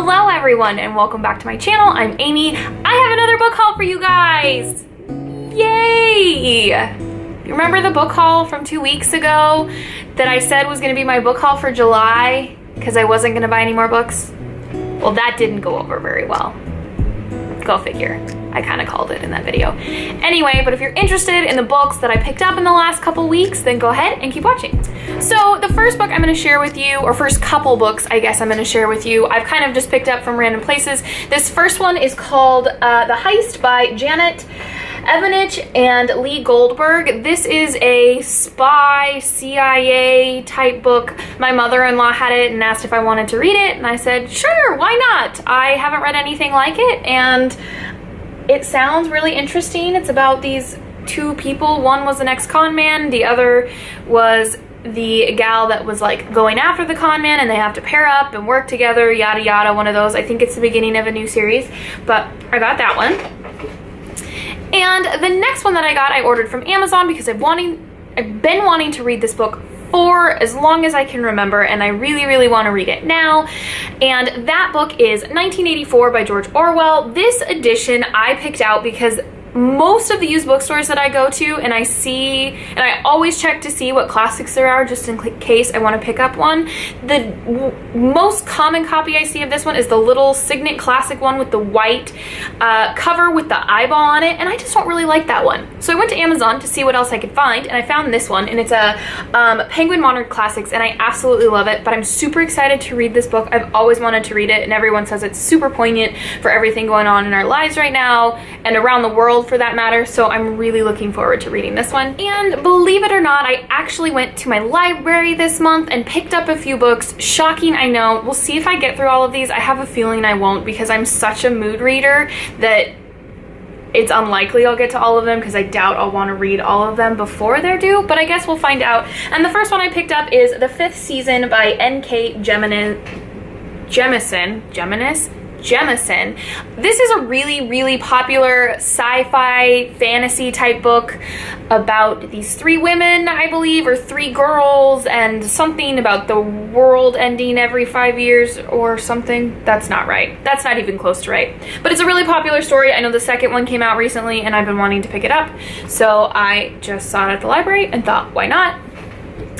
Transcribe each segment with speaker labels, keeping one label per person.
Speaker 1: Hello everyone and welcome back to my channel. I'm Amy. I have another book haul for you guys. Yay! You remember the book haul from 2 weeks ago that I said was going to be my book haul for July because I wasn't going to buy any more books? Well, that didn't go over very well. Go figure. I kind of called it in that video. Anyway, but if you're interested in the books that I picked up in the last couple weeks, then go ahead and keep watching. So the first book I'm going to share with you, or first couple books I guess I'm going to share with you, I've kind of just picked up from random places. This first one is called The Heist by Janet Evanich and Lee Goldberg. This is a spy CIA type book. My mother-in-law had it and asked if I wanted to read it, and I said, sure, why not? I haven't read anything like it, and it sounds really interesting. It's about these two people. One was an ex-con man, the other was the gal that was like going after the con man, and they have to pair up and work together, yada yada, one of those. I think it's the beginning of a new series, but I got that one. And the next one that I got, I ordered from Amazon because I've been wanting to read this book for as long as I can remember, and I really want to read it now. And that book is 1984 by George Orwell. This edition I picked out because most of the used bookstores that I go to, and I always check to see what classics there are just in case I want to pick up one. The most common copy I see of this one is the little Signet Classic one with the white cover with the eyeball on it, and I just don't really like that one. So I went to Amazon to see what else I could find, and I found this one, and it's a Penguin Modern Classics, and I absolutely love it, but I'm super excited to read this book. I've always wanted to read it, and everyone says it's super poignant for everything going on in our lives right now, and around the world for that matter, so I'm really looking forward to reading this one. And believe it or not, I actually went to my library this month and picked up a few books. Shocking, I know. We'll see if I get through all of these. I have a feeling I won't because I'm such a mood reader that it's unlikely I'll get to all of them because I doubt I'll want to read all of them before they're due, but I guess we'll find out. And the first one I picked up is The Fifth Season by N.K. Jemisin. This is a really popular sci-fi fantasy type book about these three women, I believe, or three girls, and something about the world ending every 5 years or something. That's not right. That's not even close to right. But it's a really popular story. I know the second one came out recently and I've been wanting to pick it up, so I just saw it at the library and thought, why not?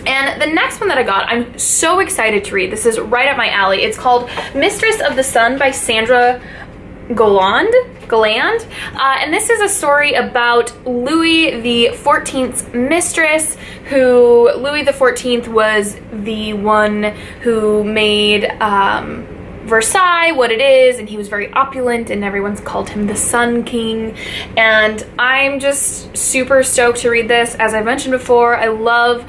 Speaker 1: And the next one that I got, I'm so excited to read. This is right up my alley. It's called Mistress of the Sun by Sandra Galland. And this is a story about Louis XIV's mistress, who Louis XIV was the one who made Versailles what it is, and he was very opulent, and everyone's called him the Sun King. And I'm just super stoked to read this. As I mentioned before, I love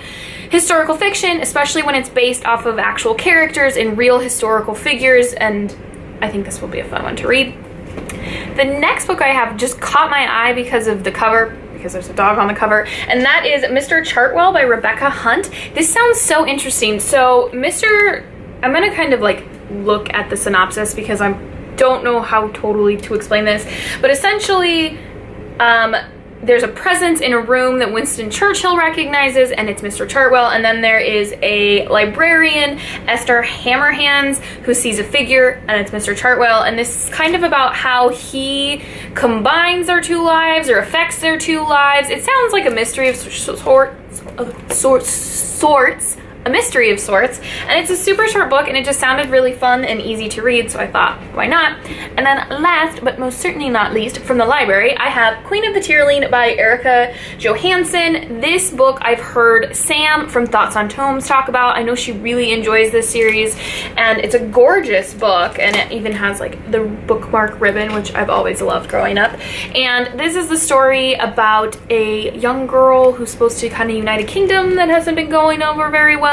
Speaker 1: historical fiction, especially when it's based off of actual characters and real historical figures, and I think this will be a fun one to read. The next book I have just caught my eye because of the cover, because there's a dog on the cover, and that is Mr. Chartwell by Rebecca Hunt. This sounds so interesting. So I'm gonna kind of like look at the synopsis because I don't know how totally to explain this, but essentially there's a presence in a room that Winston Churchill recognizes, and it's Mr. Chartwell, and then there is a librarian, Esther Hammerhands, who sees a figure, and it's Mr. Chartwell, and this is kind of about how he combines their two lives or affects their two lives. It sounds like a mystery of sorts, a mystery of sorts, and it's a super short book, and it just sounded really fun and easy to read, so I thought, why not? And then last, but most certainly not least, from the library, I have Queen of the Tearling by Erica Johansson. This book I've heard Sam from Thoughts on Tomes talk about. I know she really enjoys this series, and it's a gorgeous book, and it even has like the bookmark ribbon, which I've always loved growing up. And this is the story about a young girl who's supposed to kind of unite a kingdom that hasn't been going over very well,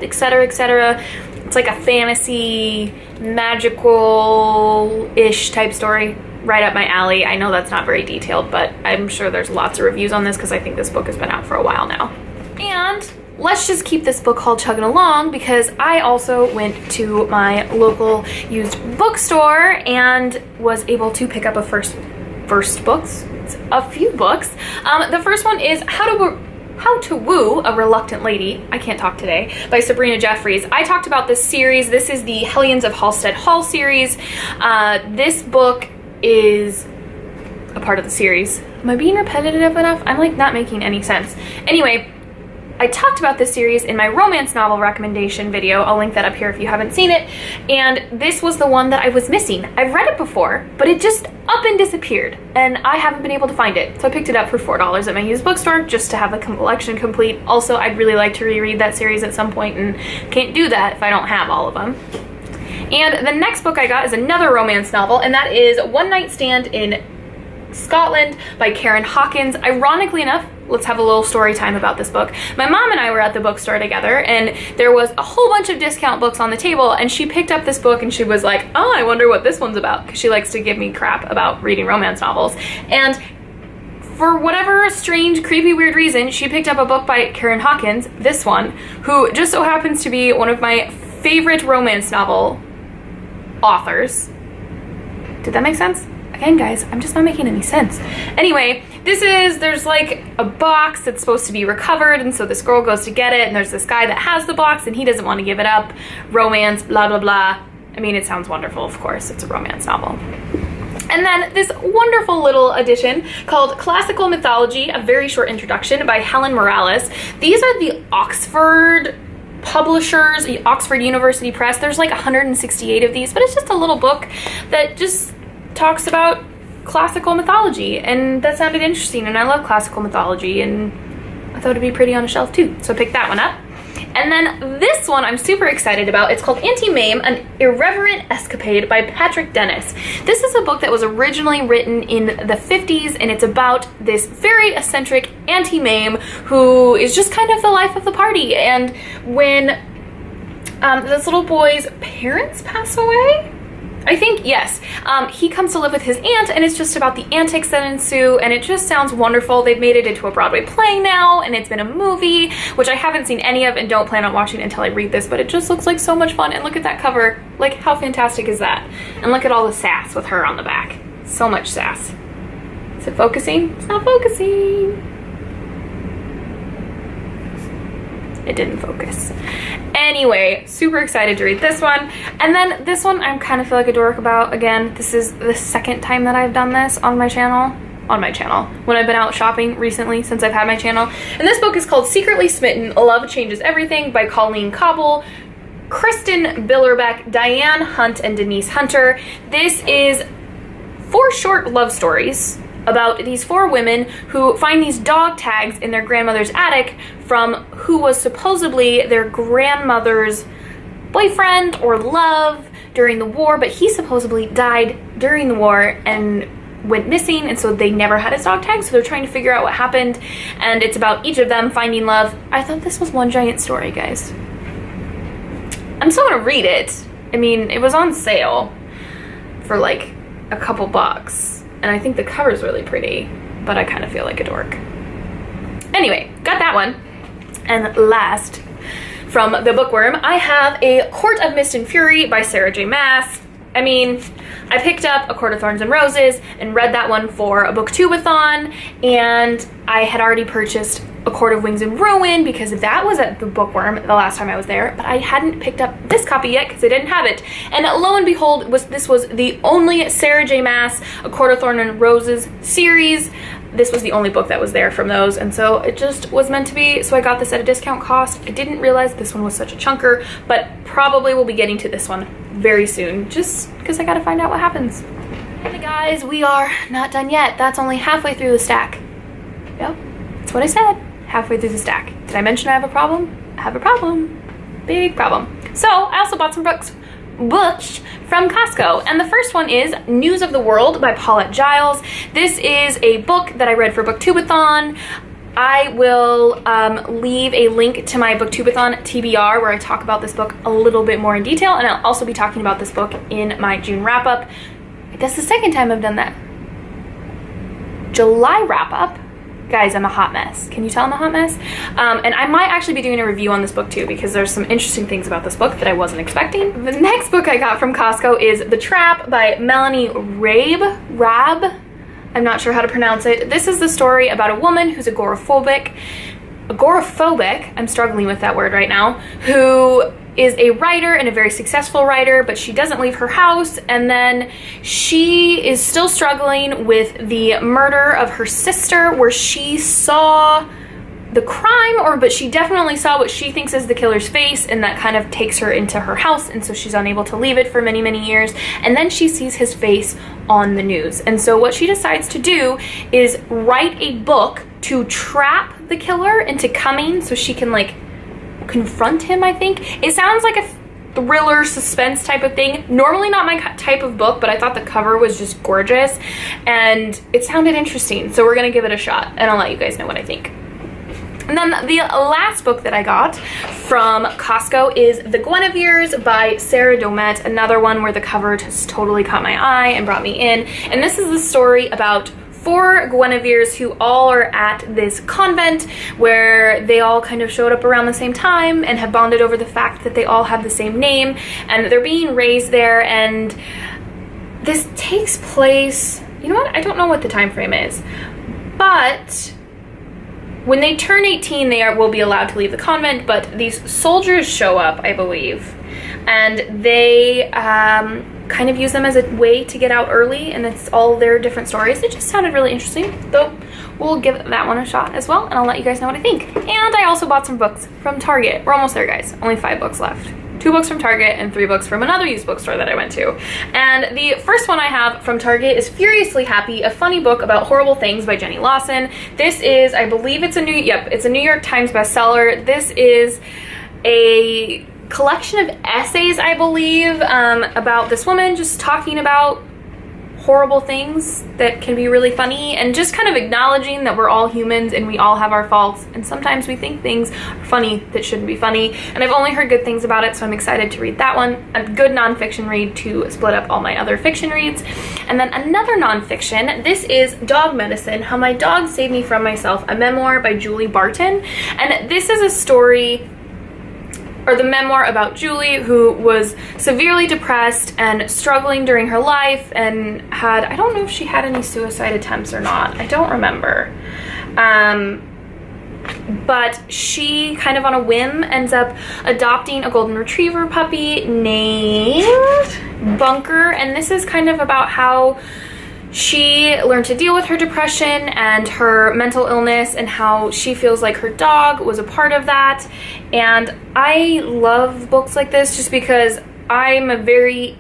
Speaker 1: etc., etc. It's like a fantasy, magical-ish type story. Right up my alley. I know that's not very detailed, but I'm sure there's lots of reviews on this because I think this book has been out for a while now. And let's just keep this book haul chugging along because I also went to my local used bookstore and was able to pick up a few books. The first one is How to Woo a Reluctant Lady, I can't talk today, by Sabrina Jeffries. I talked about this series. This is the Hellions of Halstead Hall series. This book is a part of the series. Am I being repetitive enough? I'm like not making any sense. Anyway, I talked about this series in my romance novel recommendation video. I'll link that up here if you haven't seen it. And this was the one that I was missing. I've read it before, but it just up and disappeared, and I haven't been able to find it. So I picked it up for $4 at my used bookstore just to have the collection complete. Also, I'd really like to reread that series at some point, and can't do that if I don't have all of them. And the next book I got is another romance novel, and that is One Night Stand in Scotland by Karen Hawkins. Ironically enough, let's have a little story time about this book. My mom and I were at the bookstore together, and there was a whole bunch of discount books on the table, and she picked up this book and she was like, oh, I wonder what this one's about, because she likes to give me crap about reading romance novels. And for whatever strange, creepy, weird reason, she picked up a book by Karen Hawkins, this one, who just so happens to be one of my favorite romance novel authors. Did that make sense? Again, guys, I'm just not making any sense. Anyway, there's like a box that's supposed to be recovered, and so this girl goes to get it, and there's this guy that has the box, and he doesn't want to give it up. Romance, blah, blah, blah. I mean, it sounds wonderful, of course. It's a romance novel. And then this wonderful little edition called Classical Mythology, a very short introduction by Helen Morales. These are the Oxford publishers, Oxford University Press. There's like 168 of these, but it's just a little book that just talks about classical mythology, and that sounded interesting, and I love classical mythology, and I thought it'd be pretty on a shelf too, so I picked that one up. And then this one I'm super excited about. It's called Auntie Mame, An Irreverent Escapade by Patrick Dennis. This is a book that was originally written in the 50s, and it's about this very eccentric Auntie Mame who is just kind of the life of the party. And when this little boy's parents pass away, I think, yes. He comes to live with his aunt, and it's just about the antics that ensue, and it just sounds wonderful. They've made it into a Broadway play now, and it's been a movie, which I haven't seen any of and don't plan on watching until I read this, but it just looks like so much fun. And look at that cover. Like, how fantastic is that? And look at all the sass with her on the back. So much sass. Is it focusing? It's not focusing. It didn't focus. Anyway, super excited to read this one. And then this one I kind of feel like a dork about. Again, this is the second time that I've done this on my channel. When I've been out shopping recently since I've had my channel. And this book is called Secretly Smitten, Love Changes Everything by Colleen Cobble, Kristen Billerbeck, Diane Hunt, and Denise Hunter. This is 4 short love stories about these 4 women who find these dog tags in their grandmother's attic from who was supposedly their grandmother's boyfriend or love during the war, but he supposedly died during the war and went missing, and so they never had his dog tag, so they're trying to figure out what happened, and it's about each of them finding love. I thought this was one giant story, guys. I'm still gonna read it. I mean, it was on sale for like a couple bucks. And I think the cover's really pretty, but I kind of feel like a dork. Anyway, got that one. And last, from the bookworm, I have A Court of Mist and Fury by Sarah J. Maas. I mean, I picked up A Court of Thorns and Roses and read that one for a booktubeathon, and I had already purchased A Court of Wings and Ruin because that was at the bookworm the last time I was there, but I hadn't picked up this copy yet because I didn't have it. And lo and behold, this was the only Sarah J. Maas A Court of Thorns and Roses series. This was the only book that was there from those, and so it just was meant to be, so I got this at a discount cost. I didn't realize this one was such a chunker, but probably will be getting to this one very soon, just because I gotta find out what happens. Hey guys, we are not done yet. That's only halfway through the stack. Yep, that's what I said. Halfway through the stack. Did I mention I have a problem? I have a problem. Big problem. So I also bought some books from Costco, and the first one is News of the World by Paulette Giles. This is a book that I read for Booktubeathon. I will leave a link to my Booktubeathon TBR where I talk about this book a little bit more in detail, and I'll also be talking about this book in my June wrap-up. That's the second time I've done that. July wrap-up. Guys, I'm a hot mess. Can you tell I'm a hot mess? And I might actually be doing a review on this book too, because there's some interesting things about this book that I wasn't expecting. The next book I got from Costco is The Trap by Melanie Raab. I'm not sure how to pronounce it. This is the story about a woman who's agoraphobic. agoraphobic, I'm struggling with that word right now, who is a writer and a very successful writer, but she doesn't leave her house, and then she is still struggling with the murder of her sister, where she saw the crime, but she definitely saw what she thinks is the killer's face, and that kind of takes her into her house, and so she's unable to leave it for many, many years, and then she sees his face on the news. And so what she decides to do is write a book to trap the killer into coming so she can, like, confront him, I think. It sounds like a thriller suspense type of thing. Normally not my type of book, but I thought the cover was just gorgeous and it sounded interesting, so we're gonna give it a shot and I'll let you guys know what I think. And then the last book that I got from Costco is The Glen of Yours by Sarah Domet, another one where the cover just totally caught my eye and brought me in. And this is the story about 4 Guineveres who all are at this convent where they all kind of showed up around the same time and have bonded over the fact that they all have the same name and they're being raised there. And this takes place, you know what, I don't know what the time frame is, but when they turn 18 they will be allowed to leave the convent, but these soldiers show up, I believe, and they kind of use them as a way to get out early, and it's all their different stories. It just sounded really interesting, though we'll give that one a shot as well, and I'll let you guys know what I think. And I also bought some books from Target. We're almost there, guys. Only 5 books left. 2 books from Target and 3 books from another used bookstore that I went to. And the first one I have from Target is Furiously Happy, a funny book about horrible things by Jenny Lawson. This is, I believe it's a New York Times bestseller. This is a collection of essays, I believe, about this woman just talking about horrible things that can be really funny and just kind of acknowledging that we're all humans and we all have our faults, and sometimes we think things are funny that shouldn't be funny, and I've only heard good things about it, so I'm excited to read that one. A good nonfiction read to split up all my other fiction reads. And then another nonfiction, this is Dog Medicine, How My Dog Saved Me From Myself, a memoir by Julie Barton. And this is a story, or the memoir about Julie, who was severely depressed and struggling during her life and had, I don't know if she had any suicide attempts or not, I don't remember. But she kind of on a whim ends up adopting a golden retriever puppy named Bunker, and this is kind of about how she learned to deal with her depression and her mental illness and how she feels like her dog was a part of that. And I love books like this just because I'm a very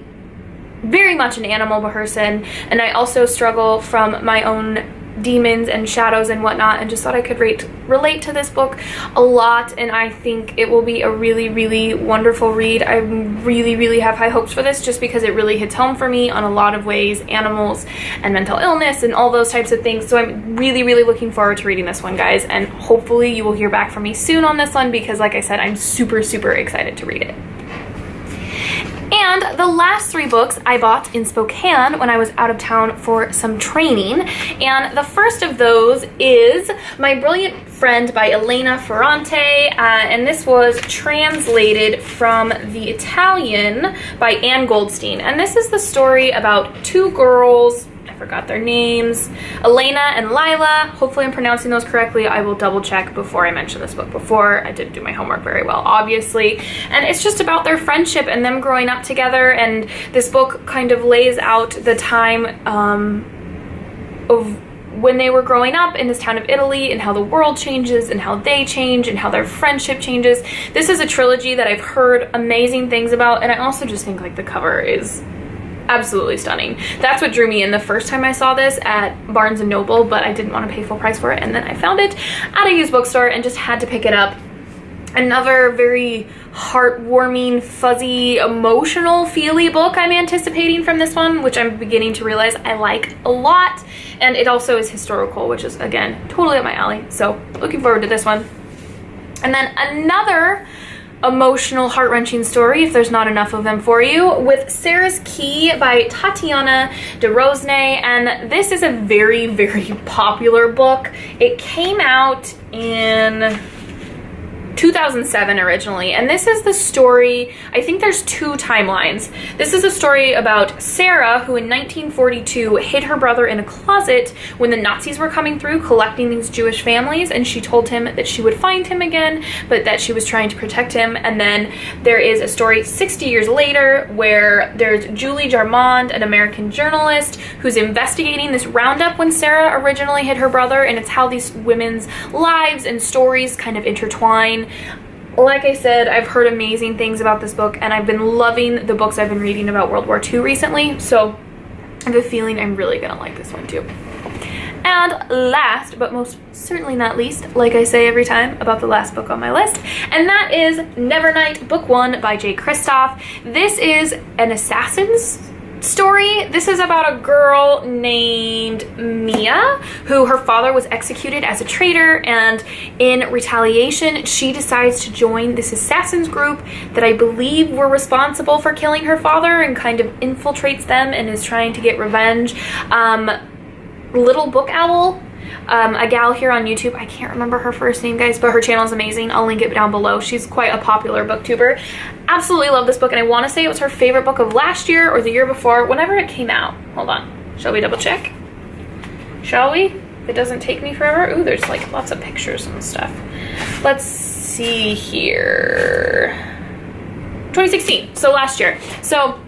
Speaker 1: much an animal person, and I also struggle from my own demons and shadows and whatnot, and just thought I could relate to this book a lot, and I think it will be a really, really wonderful read. I really have high hopes for this just because it really hits home for me on a lot of ways, animals and mental illness and all those types of things. So I'm really looking forward to reading this one, guys, and hopefully you will hear back from me soon on this one because, like I said, I'm super excited to read it. And the last 3 books I bought in Spokane when I was out of town for some training. And the first of those is My Brilliant Friend by Elena Ferrante. And this was translated from the Italian by Anne Goldstein. And this is the story about 2 girls, I forgot their names, Elena and Lila. Hopefully I'm pronouncing those correctly. I will double check before I mention this book before. I didn't do my homework very well, obviously. And it's just about their friendship and them growing up together, and this book kind of lays out the time of when they were growing up in this town of Italy and how the world changes and how they change and how their friendship changes. This is a trilogy that I've heard amazing things about, and I also just think like the cover is absolutely stunning. That's what drew me in the first time I saw this at Barnes & Noble, but I didn't want to pay full price for it, and then I found it at a used bookstore and just had to pick it up. Another very heartwarming, fuzzy, emotional, feely book I'm anticipating from this one, which I'm beginning to realize I like a lot, and it also is historical, which is, again, totally up my alley, so looking forward to this one. And then another emotional, heart-wrenching story, if there's not enough of them for you, with Sarah's Key by Tatiana de Rosnay, and this is a very popular book. It came out in 2007 originally, and this is the story, I think there's 2 timelines. This is a story about Sarah, who in 1942 hid her brother in a closet when the Nazis were coming through collecting these Jewish families, and she told him that she would find him again, but that she was trying to protect him. And then there is a story 60 years later where there's Julie Jarmond, an American journalist, who's investigating this roundup when Sarah originally hid her brother, and it's how these women's lives and stories kind of intertwine. Like I said, I've heard amazing things about this book, and I've been loving the books I've been reading about World War II recently, so I have a feeling I'm really gonna like this one too. And last, but most certainly not least, like I say every time about the last book on my list, and that is Nevernight, Book 1 by Jay Kristoff. This is an assassin's story. This is about a girl named Mia, who her father was executed as a traitor, and in retaliation she decides to join this assassin's group that I believe were responsible for killing her father, and kind of infiltrates them and is trying to get revenge. Little Book Owl, a gal here on YouTube, I can't remember her first name, guys, but her channel is amazing. I'll link it down below. She's quite a popular booktuber. Absolutely love this book, and I want to say it was her favorite book of last year or the year before, whenever it came out. Hold on, shall we double check? Shall we? If it doesn't take me forever. Ooh, there's like lots of pictures and stuff. Let's see here. 2016, so last year. So,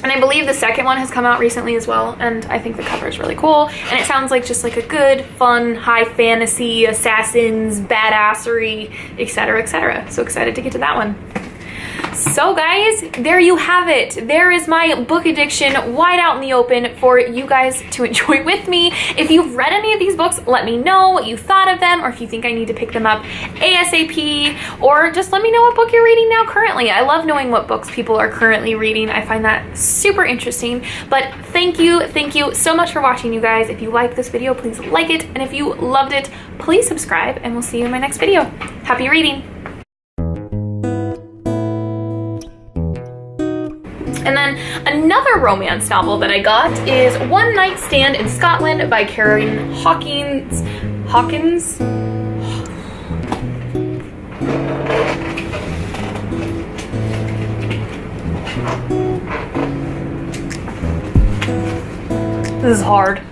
Speaker 1: and I believe the second one has come out recently as well, and I think the cover is really cool, and it sounds like just like a good, fun, high fantasy, assassins, badassery, etc., etc. So excited to get to that one. So guys, there you have it. There is my book addiction wide out in the open for you guys to enjoy with me. If you've read any of these books, let me know what you thought of them, or if you think I need to pick them up ASAP, or just let me know what book you're reading now currently. I love knowing what books people are currently reading. I find that super interesting. But thank you so much for watching, you guys. If you liked this video, please like it, and if you loved it, please subscribe, and we'll see you in my next video. Happy reading! And then another romance novel that I got is One Night Stand in Scotland by Karen Hawkins. This is hard.